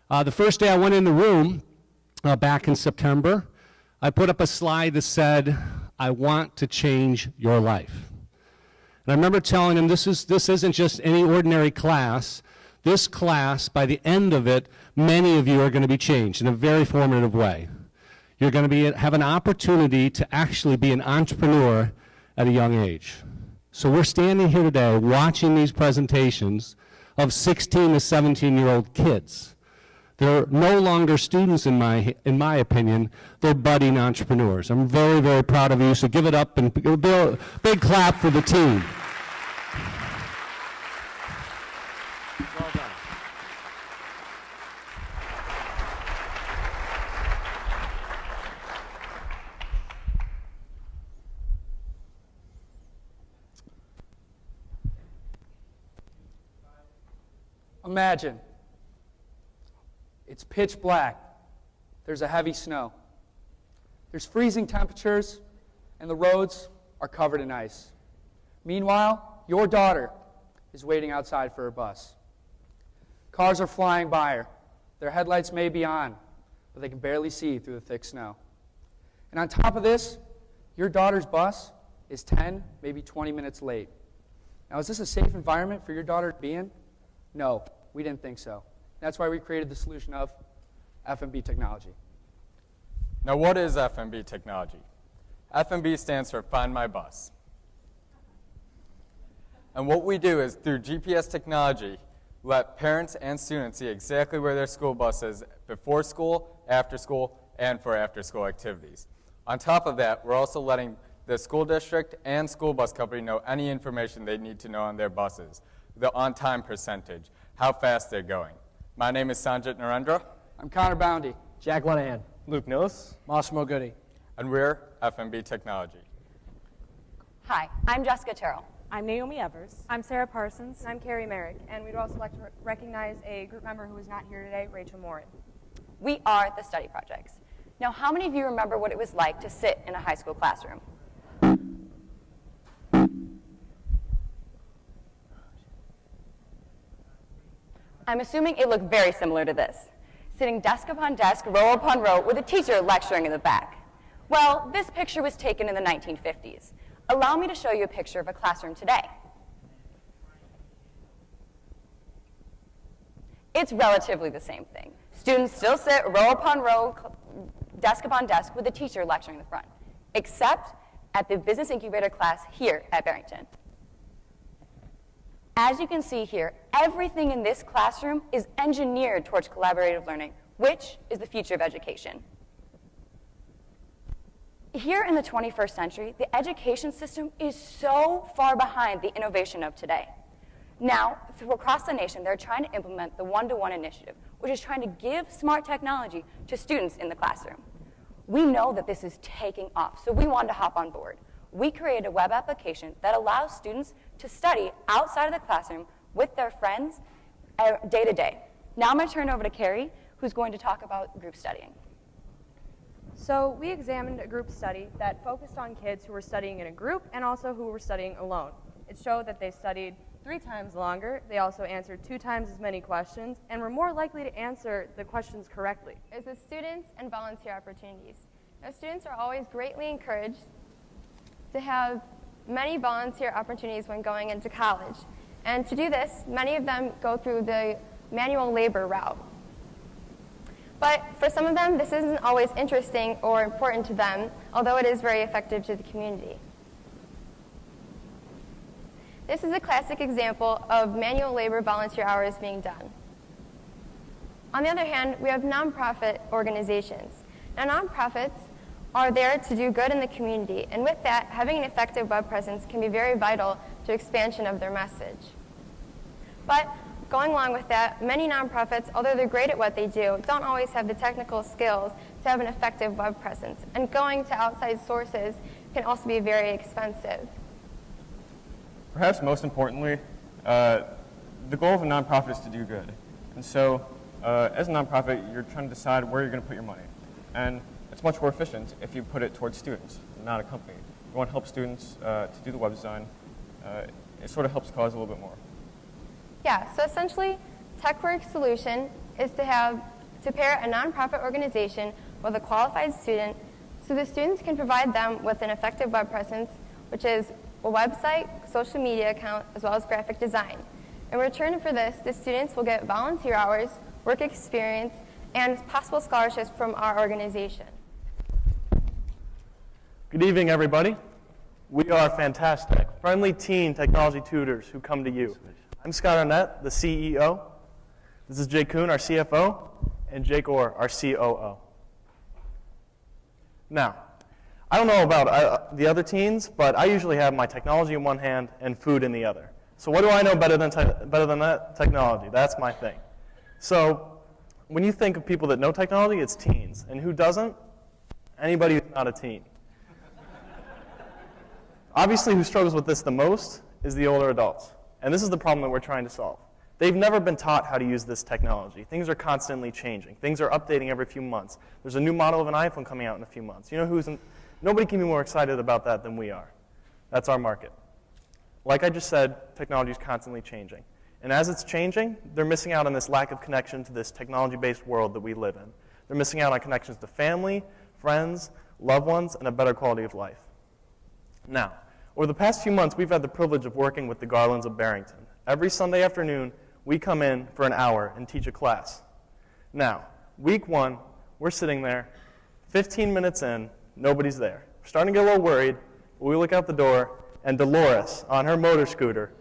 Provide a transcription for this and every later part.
The first day I went in the room, back in September, I put up a slide that said, I want to change your life. And I remember telling them, this isn't just any ordinary class. This class, by the end of it, many of you are going to be changed in a very formative way. You're going to have an opportunity to actually be an entrepreneur at a young age. So we're standing here today watching these presentations of 16 to 17-year-old kids. They're no longer students in my opinion, they're budding entrepreneurs. I'm very, very proud of you, so give it up and give a big clap for the team. Well done. Imagine. It's pitch black. There's a heavy snow. There's freezing temperatures, and the roads are covered in ice. Meanwhile, your daughter is waiting outside for her bus. Cars are flying by her. Their headlights may be on, but they can barely see through the thick snow. And on top of this, your daughter's bus is 10, maybe 20 minutes late. Now, is this a safe environment for your daughter to be in? No, we didn't think so. That's why we created the solution of FMB technology. Now, what is FMB technology? FMB stands for Find My Bus. And what we do is, through GPS technology, let parents and students see exactly where their school bus is before school, after school, and for after-school activities. On top of that, we're also letting the school district and school bus company know any information they need to know on their buses, the on-time percentage, how fast they're going. My name is Sanjit Narendra. I'm Connor Boundy. Jack Lenahan. Luke Nillis. Massimo Goody. And we're FMB Technology. Hi, I'm Jessica Terrell. I'm Naomi Evers. I'm Sarah Parsons. I'm Carrie Merrick, and we'd also like to recognize a group member who is not here today, Rachel Morin. We are the Study Projects. Now, how many of you remember what it was like to sit in a high school classroom? I'm assuming it looked very similar to this, sitting desk upon desk, row upon row, with a teacher lecturing in the back. Well, this picture was taken in the 1950s. Allow me to show you a picture of a classroom today. It's relatively the same thing. Students still sit row upon row, desk upon desk, with a teacher lecturing in the front, except at the business incubator class here at Barrington. As you can see here, everything in this classroom is engineered towards collaborative learning, which is the future of education. Here in the 21st century, the education system is so far behind the innovation of today. Now, across the nation, they're trying to implement the one-to-one initiative, which is trying to give smart technology to students in the classroom. We know that this is taking off, so we wanted to hop on board. We created a web application that allows students to study outside of the classroom with their friends day to day. Now I'm going to turn it over to Carrie, who's going to talk about group studying. So we examined a group study that focused on kids who were studying in a group and also who were studying alone. It showed that they studied 3 times longer, they also answered 2 times as many questions, and were more likely to answer the questions correctly. Is the students and volunteer opportunities. Now, students are always greatly encouraged to have many volunteer opportunities when going into college. And to do this, many of them go through the manual labor route. But for some of them, this isn't always interesting or important to them, although it is very effective to the community. This is a classic example of manual labor volunteer hours being done. On the other hand, we have nonprofit organizations. Now, nonprofits are there to do good in the community, and with that, having an effective web presence can be very vital to expansion of their message. But going along with that, many nonprofits, although they're great at what they do, don't always have the technical skills to have an effective web presence, and going to outside sources can also be very expensive. Perhaps most importantly, the goal of a nonprofit is to do good. And so, as a nonprofit, you're trying to decide where you're going to put your money. And it's much more efficient if you put it towards students, not a company. You want to help students to do the web design. It sort of helps cause a little bit more. Yeah, so essentially, TechWorks' solution is to have to pair a nonprofit organization with a qualified student so the students can provide them with an effective web presence, which is a website, social media account, as well as graphic design. In return for this, the students will get volunteer hours, work experience, and possible scholarships from our organization. Good evening, everybody. We are fantastic, friendly teen technology tutors who come to you. I'm Scott Arnett, the CEO. This is Jake Kuhn, our CFO, and Jake Orr, our COO. Now, I don't know about the other teens, but I usually have my technology in one hand and food in the other. So what do I know better than that? Technology. That's my thing. So when you think of people that know technology, it's teens. And who doesn't? Anybody who's not a teen. Obviously, who struggles with this the most is the older adults. And this is the problem that we're trying to solve. They've never been taught how to use this technology. Things are constantly changing. Things are updating every few months. There's a new model of an iPhone coming out in a few months. You know nobody can be more excited about that than we are. That's our market. Like I just said, technology is constantly changing. And as it's changing, they're missing out on this lack of connection to this technology-based world that we live in. They're missing out on connections to family, friends, loved ones, and a better quality of life. Now, over the past few months, we've had the privilege of working with the Garlands of Barrington. Every Sunday afternoon, we come in for an hour and teach a class. Now, week one, we're sitting there, 15 minutes in, nobody's there. We're starting to get a little worried. We look out the door, and Dolores, on her motor scooter,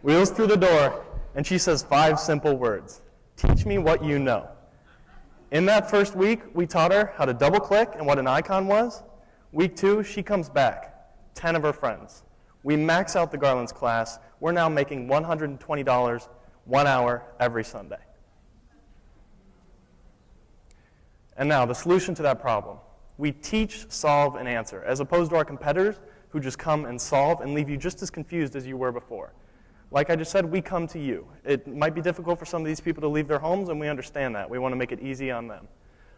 wheels through the door, and she says 5 simple words. Teach me what you know. In that first week, we taught her how to double-click and what an icon was. Week 2, she comes back. 10 of her friends. We max out the Garlands class. We're now making $120 1 hour every Sunday. And now, the solution to that problem. We teach, solve, and answer, as opposed to our competitors who just come and solve and leave you just as confused as you were before. Like I just said, we come to you. It might be difficult for some of these people to leave their homes, and we understand that. We want to make it easy on them.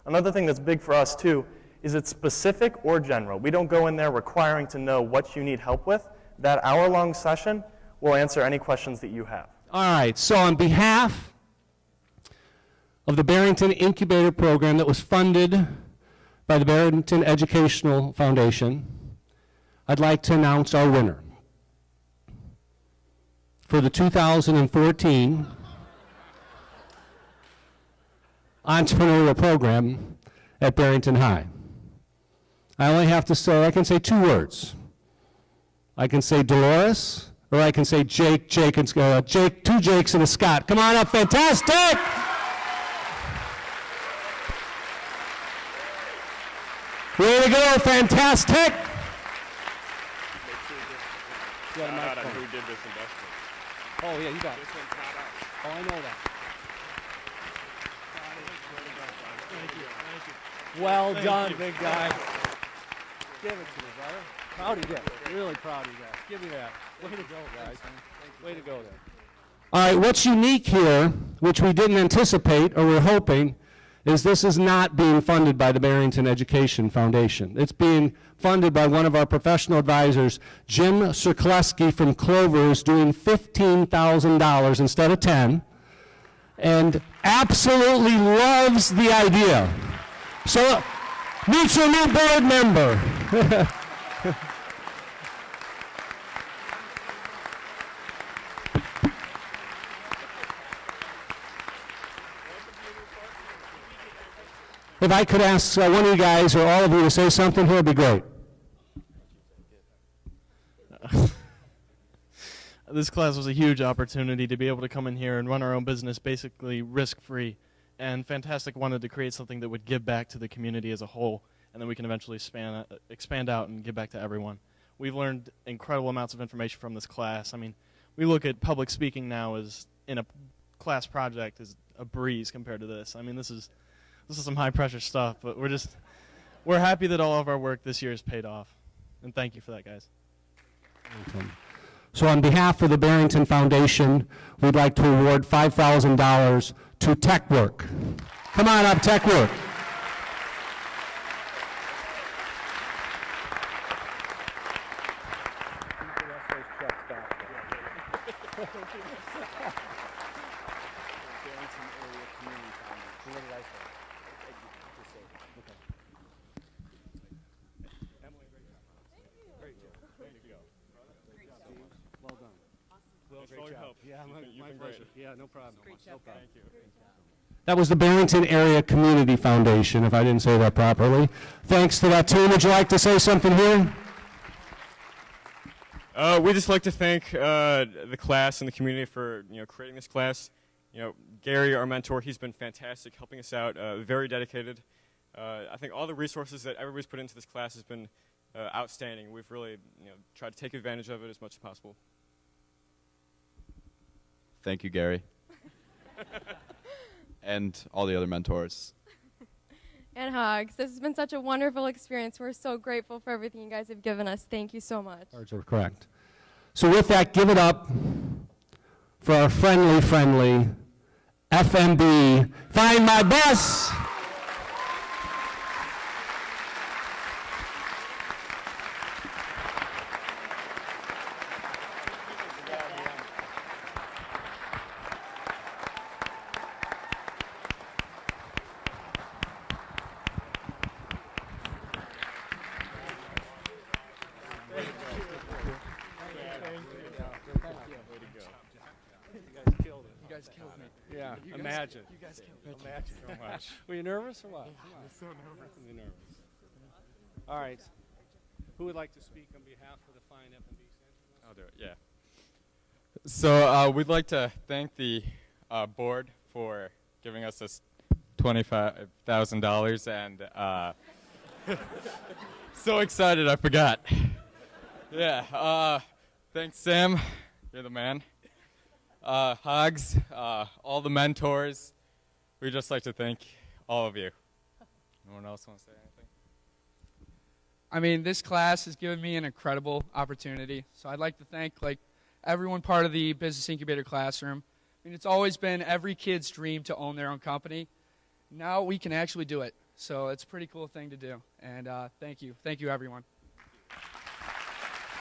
Another thing that's big for us, too, is it specific or general? We don't go in there requiring to know what you need help with. That hour-long session will answer any questions that you have. All right, so on behalf of the Barrington Incubator Program that was funded by the Barrington Educational Foundation, I'd like to announce our winner for the 2014 Entrepreneurial Program at Barrington High. I only have to say, I can say 2 words. I can say Dolores, or I can say Jake, 2 Jakes and a Scott. Come on up, fantastic! Way to go, fantastic! Who did this investment? Oh, yeah, you got it. Oh, I know that. Well done, big guy. Give it to me, brother. Proud of you. Really proud of you guys. Give me that. Way to go, guys. Way to go there. All right, what's unique here, which we didn't anticipate or we're hoping, is this is not being funded by the Barrington Education Foundation. It's being funded by one of our professional advisors, Jim Sirkleski from Clover, is doing $15,000 instead of 10, and absolutely loves the idea. So, meet your new board member. If I could ask one of you guys or all of you to say something here, it'd be great. This class was a huge opportunity to be able to come in here and run our own business basically risk-free. And Fantastic wanted to create something that would give back to the community as a whole, and then we can eventually expand out and give back to everyone. We've learned incredible amounts of information from this class. I mean, we look at public speaking now as in a class project as a breeze compared to this. I mean, this is some high-pressure stuff, but we're happy that all of our work this year has paid off. And thank you for that, guys. So on behalf of the Barrington Foundation, we'd like to award $5,000 to TechWork. Come on up, TechWork. Great job. Yeah, my pleasure. Yeah, no problem. Great job, guys. Thank you. That was the Barrington Area Community Foundation, if I didn't say that properly. Thanks to that team. Would you like to say something here? We'd just like to thank the class and the community for creating this class. Gary, our mentor, he's been fantastic, helping us out, very dedicated. I think all the resources that everybody's put into this class has been outstanding. We've really tried to take advantage of it as much as possible. Thank you, Gary. And all the other mentors. And Hogs, this has been such a wonderful experience. We're so grateful for everything you guys have given us. Thank you so much. Words are correct. So with that, give it up for our friendly FMB, Find My Bus. Yeah, imagine. You guys killed me. Imagine so much. Were you nervous or what? I was so nervous. Nervous. All right. Who would like to speak on behalf of the Fine FMB Central? I'll do it, yeah. So we'd like to thank the board for giving us this $25,000, and so excited I forgot. Yeah, thanks Sam, you're the man. Hogs, all the mentors. We'd just like to thank all of you. Anyone else want to say anything? I mean, this class has given me an incredible opportunity. So I'd like to thank everyone part of the Business Incubator classroom. I mean, it's always been every kid's dream to own their own company. Now we can actually do it. So it's a pretty cool thing to do. And thank you. Thank you, everyone.